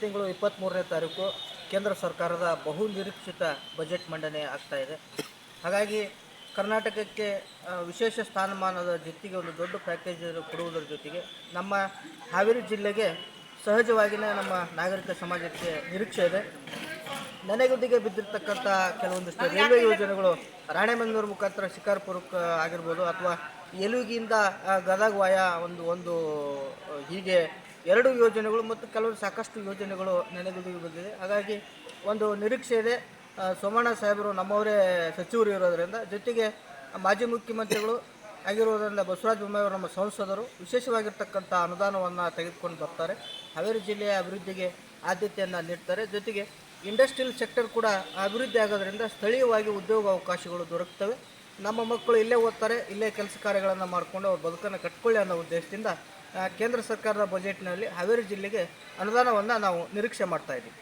ತಿಂಗಳು 23ನೇ ತಾರೀಕು ಕೇಂದ್ರ ಸರ್ಕಾರದ ಬಹು ನಿರೀಕ್ಷಿತ ಬಜೆಟ್ ಮಂಡನೆ ಆಗ್ತಾ ಇದೆ. ಹಾಗಾಗಿ ಕರ್ನಾಟಕಕ್ಕೆ ವಿಶೇಷ ಸ್ಥಾನಮಾನದ ಜೊತೆಗೆ ಒಂದು ದೊಡ್ಡ ಪ್ಯಾಕೇಜ್ ಕೊಡುವುದರ ಜೊತೆಗೆ ನಮ್ಮ ಹಾವೇರಿ ಜಿಲ್ಲೆಗೆ ಸಹಜವಾಗಿಯೇ ನಮ್ಮ ನಾಗರಿಕ ಸಮಾಜಕ್ಕೆ ನಿರೀಕ್ಷೆ ಇದೆ. ನೆನೆಗುದಿಗೆ ಬಿದ್ದಿರ್ತಕ್ಕಂಥ ಕೆಲವೊಂದಿಷ್ಟು ರೈಲ್ವೆ ಯೋಜನೆಗಳು ರಾಣೆಬೆನ್ನೂರು ಮುಖಾಂತರ ಶಿಕಾರ್ಪುರಕ್ಕೆ ಆಗಿರ್ಬೋದು, ಅಥವಾ ಯಲುಗಿಯಿಂದ ಗದಗ ವಾಯ ಒಂದು ಹೀಗೆ 2 ಯೋಜನೆಗಳು ಮತ್ತು ಕೆಲವು ಸಾಕಷ್ಟು ಯೋಜನೆಗಳು ನೆನೆಗುದಿಗೆ ಬಂದಿದೆ. ಹಾಗಾಗಿ ಒಂದು ನಿರೀಕ್ಷೆ ಇದೆ. ಸೋಮಣ್ಣ ಸಾಹೇಬರು ನಮ್ಮವರೇ ಸಚಿವರು ಇರೋದರಿಂದ, ಜೊತೆಗೆ ಮಾಜಿ ಮುಖ್ಯಮಂತ್ರಿಗಳು ಆಗಿರೋದರಿಂದ ಬಸವರಾಜ ಬೊಮ್ಮಾಯಿಯವರು ನಮ್ಮ ಸಂಸದರು ವಿಶೇಷವಾಗಿರ್ತಕ್ಕಂಥ ಅನುದಾನವನ್ನು ತೆಗೆದುಕೊಂಡು ಬರ್ತಾರೆ. ಹಾವೇರಿ ಜಿಲ್ಲೆಯ ಅಭಿವೃದ್ಧಿಗೆ ಆದ್ಯತೆಯನ್ನು ನೀಡ್ತಾರೆ. ಜೊತೆಗೆ ಇಂಡಸ್ಟ್ರಿಯಲ್ ಸೆಕ್ಟರ್ ಕೂಡ ಅಭಿವೃದ್ಧಿ ಆಗೋದರಿಂದ ಸ್ಥಳೀಯವಾಗಿ ಉದ್ಯೋಗ ಅವಕಾಶಗಳು ದೊರಕ್ತವೆ. ನಮ್ಮ ಮಕ್ಕಳು ಇಲ್ಲೇ ಓದ್ತಾರೆ, ಇಲ್ಲೇ ಕೆಲಸ ಕಾರ್ಯಗಳನ್ನು ಮಾಡಿಕೊಂಡು ಅವ್ರ ಬದುಕನ್ನು ಕಟ್ಕೊಳ್ಳಿ ಅನ್ನೋ ಉದ್ದೇಶದಿಂದ ಕೇಂದ್ರ ಸರ್ಕಾರದ ಬಜೆಟ್ನಲ್ಲಿ ಹಾವೇರಿ ಜಿಲ್ಲೆಗೆ ಅನುದಾನವನ್ನು ನಾವು ನಿರೀಕ್ಷೆ ಮಾಡ್ತಾಯಿದ್ದೀವಿ.